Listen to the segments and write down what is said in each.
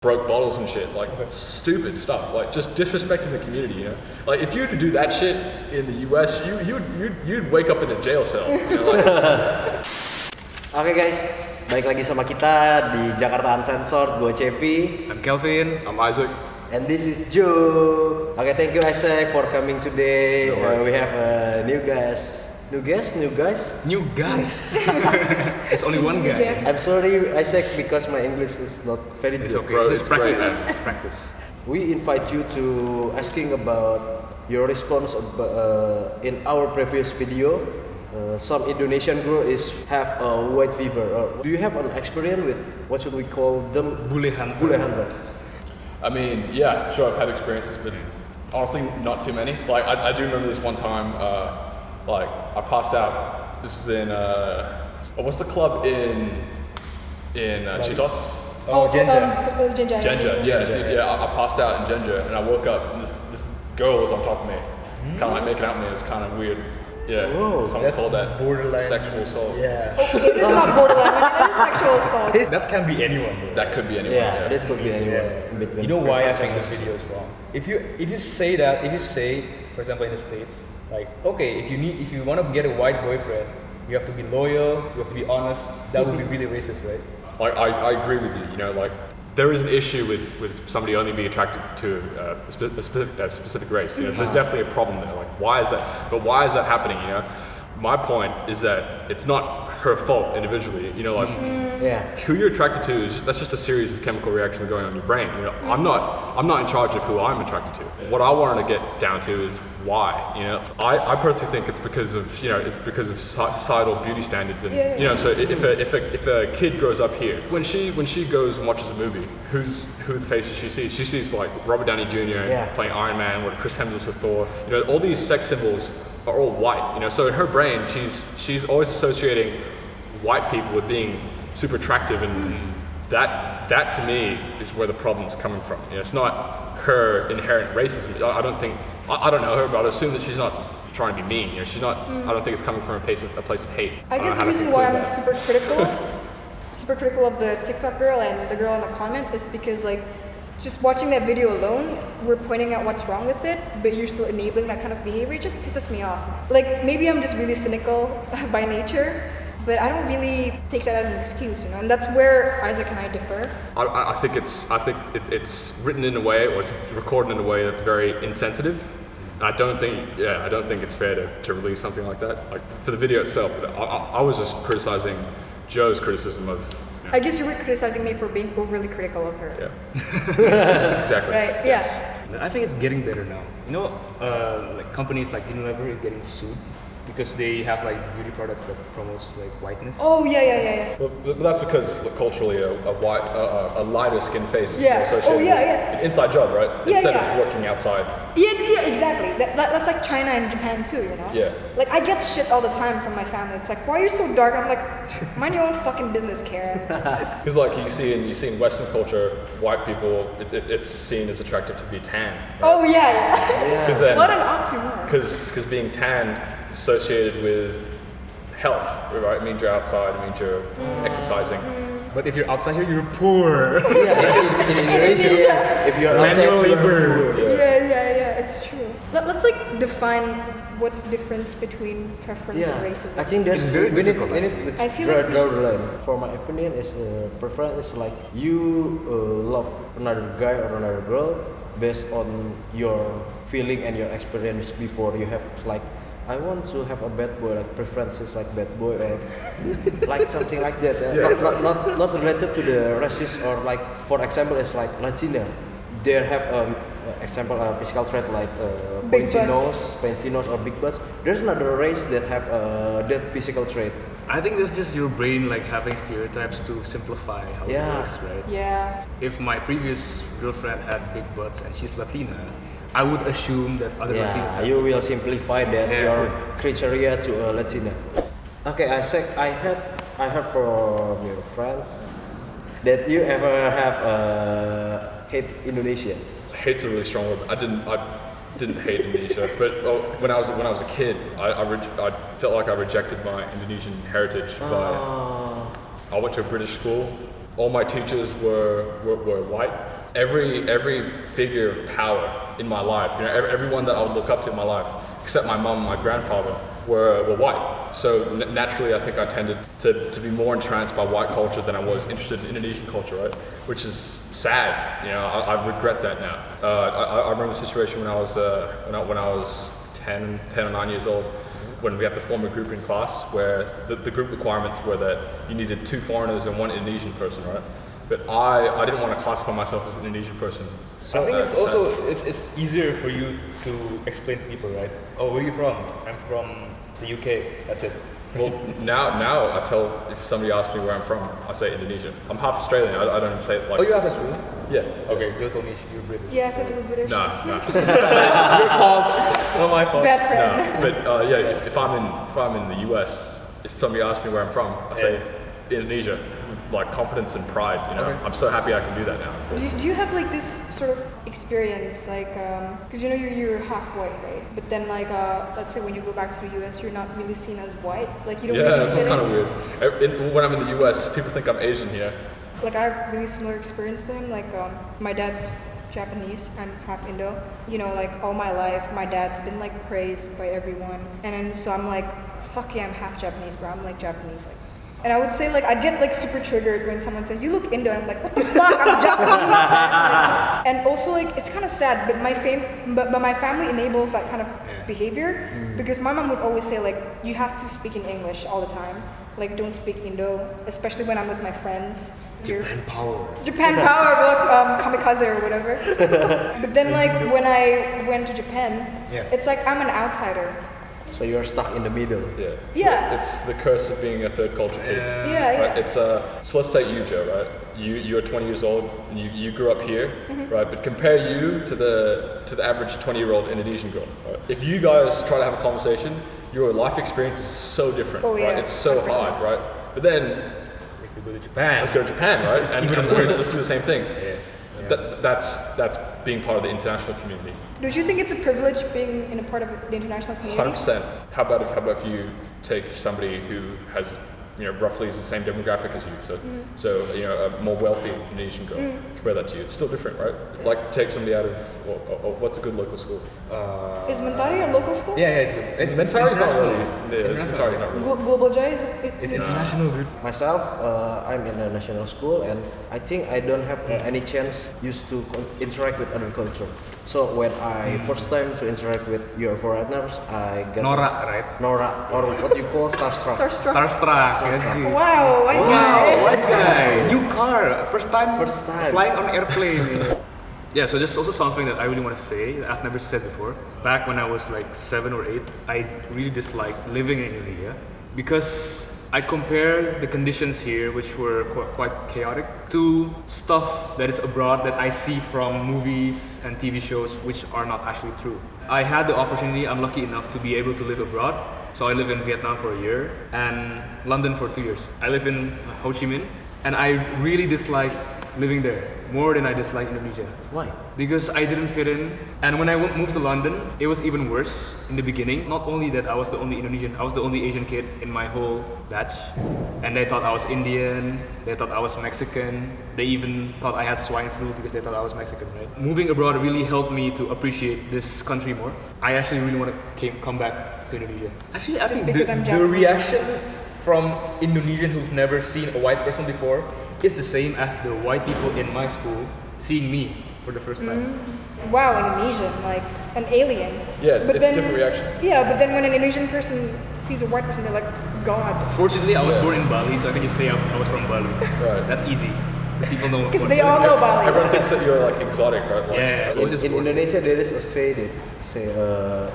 broke bottles and shit, like stupid stuff, like just disrespecting the community, you know. Like if you were to do that shit in the US, you'd wake up in a jail cell. You know, like Oke guys, balik lagi sama kita di Jakarta Uncensored. Gue Cepi. I'm Kelvin. I'm Isaac. And this is Joe. Okay, thank you Isaac for coming today. No worries. We have a new guest. New guys. There's only one guy. Yes. I'm sorry Isaac because my English is not very It's good. okay. Bro, It's it's great. practice. We invite you to asking about your response in our previous video. Some Indonesian girl have a white fever. Do you have an experience with what should we call them? Bule hunters. I mean, yeah, sure, I've had experiences, but honestly, not too many. Like I do remember this one time, like I passed out. This was in what's the club in Chitos? Genja, yeah. I passed out in Genja and I woke up and this girl was on top of me, kind of like making out with me. It was kind of weird. Yeah, Whoa, someone called that borderline sexual assault. Yeah. It is not borderline, it is sexual assault. That can be anyone, bro. That could be anyone. Yeah, this could be anyone. You know why I think this video is wrong? If you say, for example, in the States, like, okay, if you want to get a white boyfriend, you have to be loyal, you have to be honest. That would be really racist, right? Like I agree with you. You know, like there is an issue with somebody only being attracted to a specific race. You know, there's definitely a problem there. Like, why is that? But why is that happening? You know, my point is that it's not her fault individually. You know, like who you're attracted to that's just a series of chemical reactions going on in your brain. You know, I'm not in charge of who I'm attracted to. What I wanted to get down to is why. You know, I personally think it's because of societal beauty standards and you know. So if a kid grows up here, when she goes and watches a movie, who the faces she sees? She sees like Robert Downey Jr. Playing Iron Man, or Chris Hemsworth with Thor. You know, all these sex symbols are all white. You know, so in her brain, she's always associating white people with being super attractive, and that to me is where the problem's coming from. You know, it's not her inherent racism. I don't know her, but I assume that she's not trying to be mean. You know, she's not. I don't think it's coming from a place of hate. I guess the reason why I'm super critical of the TikTok girl and the girl in the comment is because like just watching that video alone, we're pointing out what's wrong with it, but you're still enabling that kind of behavior. It just pisses me off. Like maybe I'm just really cynical by nature, but I don't really take that as an excuse, you know. And that's where Isaac and I differ. I think it's written in a way, or it's recorded in a way that's very insensitive. I don't think it's fair to release something like that. Like for the video itself, I was just criticizing Joe's criticism of. I guess you were criticizing me for being overly critical of her. Yeah. Exactly. Right. Yes. Yeah. I think it's getting better now. You know, like companies like Unilever is getting sued because they have like beauty products that promotes like whiteness. Oh yeah. But that's because culturally a lighter skin face is more associated with an inside job, right? Instead of working outside. Yeah, exactly. That's like China and Japan too, you know? Yeah. Like I get shit all the time from my family. It's like, why are you so dark? I'm like, mind your own fucking business, Karen. Because like you see in Western culture, white people, it's seen as attractive to be tan. Right? Oh yeah. What an oxymoron. Because being tanned is associated with health, right? It means you're outside, it means you're exercising. But if you're outside here, you're poor. In Indonesia, if you're manual outside, labor. Yeah, it's true. Let's like define what's the difference between preference and racism. I think there's very we need I feel like we draw should- the line. For my opinion, is preference is like you love another guy or another girl based on your feeling and your experience before you have like. I want to have a bad boy, like preferences like bad boy or like something like that. Not related to the racist or like, for example, it's like Latina. They have example physical trait like pointy nose or big butts. There's another race that have that physical trait. I think that's just your brain like having stereotypes to simplify how it works, right? Yeah. If my previous girlfriend had big butts and she's Latina, I would assume that other Latinas have you will simplify that your criteria to a Latina. Okay, I heard from your friends that you ever have hate Indonesia. Hate's a really strong word. I didn't hate Indonesia, but when I was a kid, I felt like I rejected my Indonesian heritage. I went to a British school. All my teachers were white. every figure of power in my life, you know, everyone that I would look up to in my life, except my mum and my grandfather, were white. So naturally, I think I tended to be more entranced by white culture than I was interested in Indonesian culture, right? Which is sad. You know, I regret that now. I remember the situation when I was 10 or 9 years old, when we had to form a group in class where the group requirements were that you needed 2 foreigners and 1 Indonesian person, right? But I didn't want to classify myself as an Indonesian person. I think it's also it's easier for you to explain to people, right? Oh, where are you from? I'm from the UK. That's it. Well, now I tell, if somebody asks me where I'm from, I say Indonesia. I'm half Australian. I don't even say it like. Oh, you're half Australian? Yeah. Okay, you told me you're British. Yeah, I thought you were British. Nah. Your fault. Not my fault. Bad friend. No, but yeah, if I'm in the US, if somebody asks me where I'm from, I say Indonesia, with like confidence and pride. You know, I'm so happy I can do that now. Do you have like this sort of experience, like, because you know you're half white, right? But then like, let's say when you go back to the US, you're not really seen as white. Like you don't. Yeah, really that fit sounds kind in. of weird. When I'm in the US, people think I'm Asian here. Like I have really similar experience to him. Like, so my dad's Japanese, I'm half Indo. You know, like all my life, my dad's been like praised by everyone, and then so I'm like, fuck yeah, I'm half Japanese, bro. I'm like Japanese, like. And I would say like I'd get like super triggered when someone said you look Indo. And I'm like, what the fuck? I'm Japanese. And also like it's kind of sad, but my family enables that kind of behavior because my mom would always say like you have to speak in English all the time. Like don't speak Indo, especially when I'm with my friends. Japan power, like kamikaze or whatever. But then like when I went to Japan, it's like I'm an outsider. So you're stuck in the middle. Yeah. It's the curse of being a third culture kid. Yeah. Right? It's so let's take you, Joe. Right? You're 20 years old. And you grew up here, right? But compare you to the average 20-year-old Indonesian girl. Right? If you guys try to have a conversation, your life experience is so different. Oh, yeah. Right? It's so 100%. hard, right? But then go to Japan. let's go to Japan, right? and let's do the same thing. Yeah. That's being part of the international community. Don't you think it's a privilege being in a part of the international community? 100%. How about if you take somebody who has, you know, roughly the same demographic as you, so you know, a more wealthy Indonesian girl, compare that to you, it's still different, right? It's like take somebody out of what's a good local school. Is Mentari a local school? Yeah, it's good. It's Mentari's not really. International. Mentari's not really. Global Jai is It's international, dude. Myself, I'm in a national school, and I think I don't have any chance used to interact with other culture. So when I first time to interact with your foreigners, I got Norak, right? Norak, or what you call starstruck. Starstruck. Wow, white guy. White guy. New car. First time. Time. Flying on airplane. Yeah, so there's also something that I really want to say that I've never said before. Back when I was like 7 or 8, I really disliked living in Indonesia because I compare the conditions here, which were quite chaotic, to stuff that is abroad that I see from movies and TV shows, which are not actually true. I had the opportunity, I'm lucky enough to be able to live abroad. So I live in Vietnam for a year and London for 2 years. I live in Ho Chi Minh, and I really disliked living there more than I dislike Indonesia. Why? Because I didn't fit in. And when I moved to London, it was even worse in the beginning. Not only that I was the only Indonesian, I was the only Asian kid in my whole batch. And they thought I was Indian, they thought I was Mexican, they even thought I had swine flu because they thought I was Mexican, right? Moving abroad really helped me to appreciate this country more. I actually really want to come back to Indonesia. Actually, I Just think because I'm the Japanese. reaction from Indonesian who've never seen a white person before is the same as the white people in my school seeing me for the first time. Wow, Indonesian, like an alien. Yeah, it's But a different reaction. Yeah, but then when an Indonesian person sees a white person, they're like, God. Fortunately, I was born in Bali, so I can just say I was from Bali. Right. That's easy. People know. Because they all know Bali. Everyone thinks that you're like exotic, right? Like, Yeah. In Indonesia, there is a say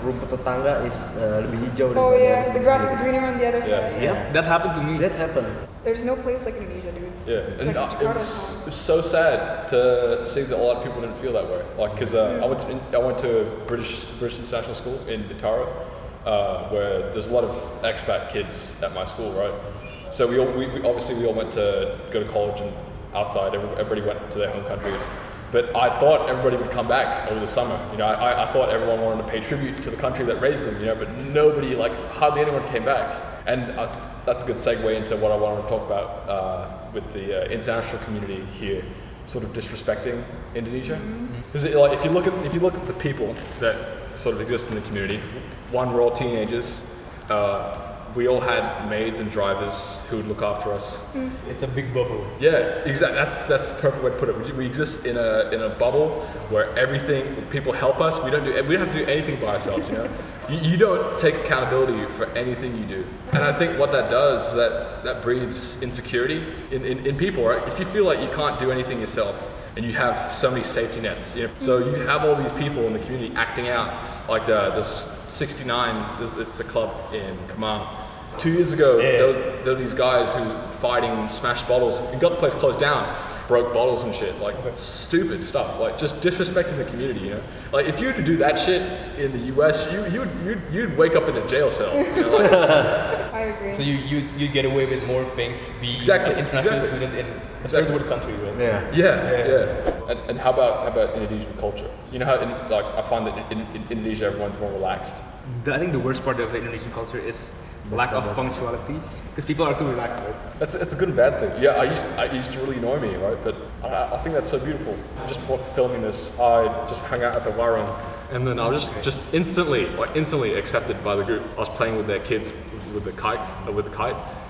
rumput tetangga is lebih hijau Oh daripada yeah, the rumput grass is sendiri. greener on the other side. Yeah, that happened to me. That happened. There's no place like Indonesia, dude. Yeah, and Like it Jakarta's was so sad to see that a lot of people didn't feel that way. Like, because I went to British international school in Bintaro, where there's a lot of expat kids at my school, right? So we obviously all went to go to college and outside. Everybody went to their home countries. But I thought everybody would come back over the summer. You know, I thought everyone wanted to pay tribute to the country that raised them. You know, but nobody, like hardly anyone, came back. And that's a good segue into what I wanted to talk about with the international community here. sort of disrespecting Indonesia. Because like if you look at the people that sort of exist in the community, one, we're all teenagers. We all had maids and drivers who would look after us. It's a big bubble. Yeah, exactly. That's the perfect way to put it. We exist in a bubble where people help us. We don't have to do anything by ourselves. You know, you don't take accountability for anything you do. And I think what that does is that breeds insecurity in people. Right? If you feel like you can't do anything yourself, and you have so many safety nets, you know, so you have all these people in the community acting out like this 69. It's a club in Kemang. 2 years ago, there were these guys who fighting, smashed bottles, and got the place closed down, broke bottles and shit, like stupid stuff, like just disrespecting the community. You know, like if you were to do that shit in the US, you'd wake up in a jail cell. You know, like I agree. So you get away with more things being an international student in a third world country, right? Yeah. And how about Indonesian culture? You know how I find that in Indonesia everyone's more relaxed. I think the worst part of the Indonesian culture is lack of punctuality, because people are too relaxed, right? That's a good and bad thing. Yeah, I used to really annoy me, right? But I think that's so beautiful. Just before filming this, I just hung out at the warung, and then I was just instantly accepted by the group. I was playing with their kids with the kite.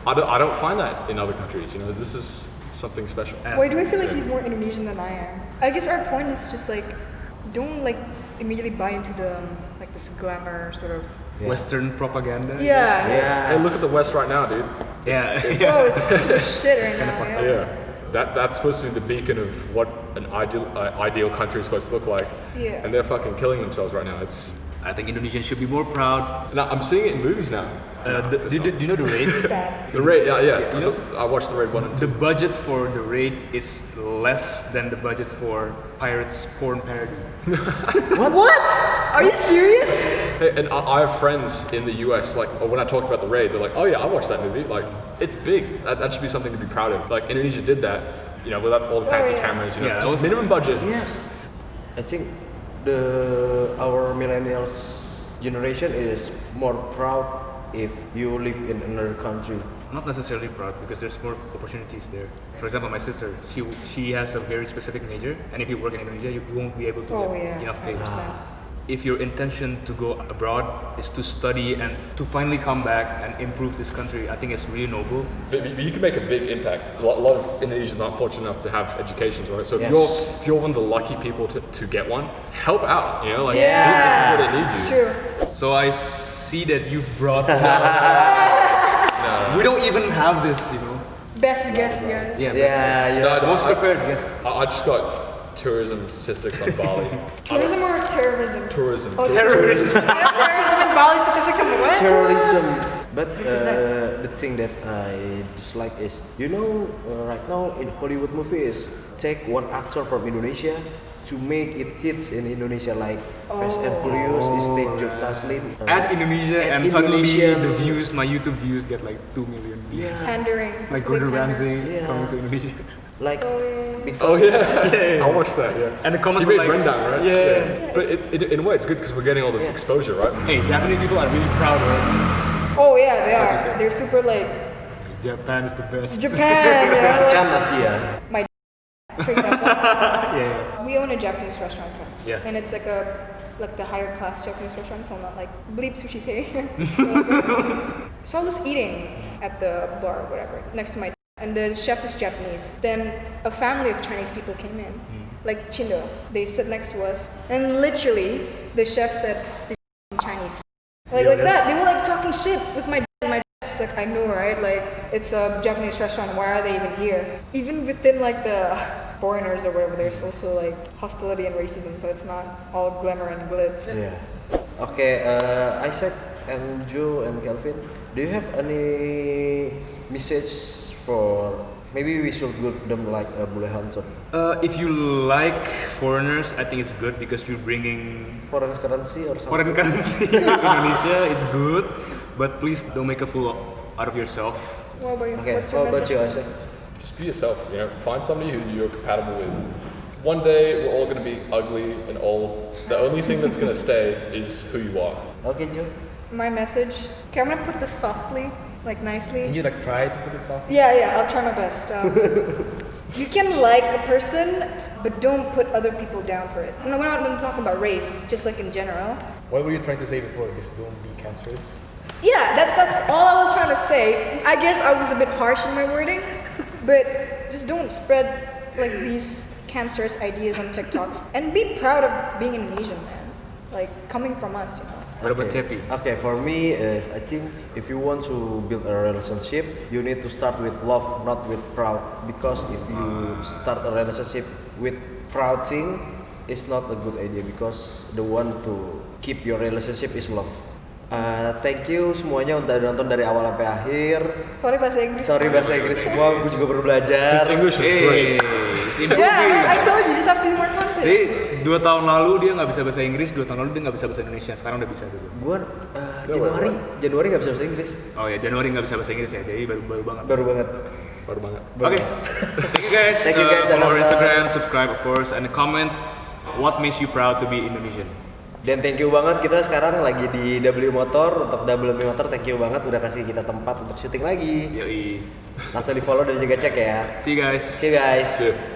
I don't find that in other countries. You know, this is something special. Why do I feel like he's more Indonesian than I am? I guess our point is just like, don't like immediately buy into the like this glamour sort of. Western propaganda. Yeah. Hey, look at the West right now, dude. It's shit right now. Yeah. That's supposed to be the beacon of what an ideal country is supposed to look like. Yeah. And they're fucking killing themselves right now. I think Indonesians should be more proud. So now I'm seeing it in movies now. Do you know The Raid? It's bad. The Raid, yeah. You know, I watched The Raid 1 and 2. the budget for The Raid is less than the budget for Pirates porn parody. What? Are you serious? Hey, and I have friends in the US, like, when I talk about The Raid, they're like, oh yeah, I watched that movie. Like, it's big. That should be something to be proud of. Like, Indonesia did that, you know, without all the fancy cameras, you know, just minimum budget. Yes. I think our millennials generation is more proud if you live in another country. Not necessarily proud, because there's more opportunities there. For example, my sister, she has a very specific major, and if you work in Indonesia, you won't be able to get enough pay. 100%. If your intention to go abroad is to study and to finally come back and improve this country, I think it's really noble. But you can make a big impact. A lot of Indonesians aren't fortunate enough to have educations, right? So if you're one of the lucky people to get one, help out. You know, like this is what they need It's you. true. So I see that you've brought. We don't even have this, you know. Best guess, guys. Most prepared guest. I just got tourism statistics on Bali. Tourism or terrorism? Tourism. Oh, terrorism. Terrorism and Bali statistics. I'm like, what? Terrorism. But 100%. the thing that I dislike is, you know, right now in Hollywood movies, take one actor from Indonesia to make it hits in Indonesia, like Fast and Furious is take Joe Taslim. Add Indonesia, add and suddenly Indonesia. the views, my YouTube views get like 2 million views. Pandering. Like It's a big Gordon pandering. Ramsay coming to Indonesia. Like, because Oh yeah. I watched that. Yeah. And the comments You were made like, Rundown, right? Yeah. But in a way, it's good because we're getting all this exposure, right? Hey, Japanese people are really proud, right? Oh yeah, they Like you are. said. They're super like Japan is the best. Japan. Yeah. China Asia. My for example, Yeah. we own a Japanese restaurant, Yeah. and it's like the higher class Japanese restaurant, so not like bleep sushi tei. So I was eating at the bar or whatever next to my, and the chef is Japanese. Then a family of Chinese people came in, like Chindo. They sit next to us, and literally the chef said the in Chinese, like that. They were like talking shit with my. It's like, I know, right? Like, it's a Japanese restaurant. Why are they even here? Even within like the foreigners or whatever, there's also like hostility and racism. So it's not all glamour and glitz. Yeah. Okay, Isaac and Joe and Kelvin, do you have any message for? Maybe we should give them like a Bule Hanson. If you like foreigners, I think it's good because you're bringing Foreign currency or something? foreign currency to Indonesia. It's good, but please don't make a fool out of yourself. What about you? Okay, What's your how about you, message? Isaac? Just be yourself. You know, find somebody who you're compatible with. One day we're all going to be ugly and old. The only thing that's going to stay is who you are. Okay, Joe. My message. Okay, I'm gonna put this softly, like nicely. Can you like try to put it soft? Yeah, I'll try my best. you can like a person, but don't put other people down for it. No, we're not even talking about race, just like in general. What were you trying to say before? Just don't be cancerous. Yeah, that's all I was trying to say. I guess I was a bit harsh in my wording, but just don't spread like these cancerous ideas on TikToks and be proud of being Indonesian, man. Like coming from us, you know. What about Cepi? Okay, for me is I think if you want to build a relationship, you need to start with love, not with proud. Because if you start a relationship with proud thing, it's not a good idea. Because the one to keep your relationship is love. Thank you semuanya udah nonton dari awal sampai akhir. Sorry bahasa Inggris. Sorry bahasa Inggris semua, gue juga baru belajar. His English is great. Yeah, I told you, just have to be more confident. Jadi 2 tahun lalu dia nggak bisa bahasa Inggris, 2 tahun lalu dia nggak bisa bahasa Indonesia. Sekarang udah bisa dulu. Gue Januari nggak bisa bahasa Inggris. Oh ya, Januari nggak bisa bahasa Inggris ya, jadi baru banget. Baru banget. Okay. Thank you guys. Thank you guys. Follow our Instagram, subscribe of course, and comment what makes you proud to be Indonesian. Dan thank you banget, kita sekarang lagi di W Motor. Untuk W Motor thank you banget udah kasih kita tempat untuk syuting lagi. Yoi. Langsung di follow dan juga cek ya. See you guys. See you guys. Sip.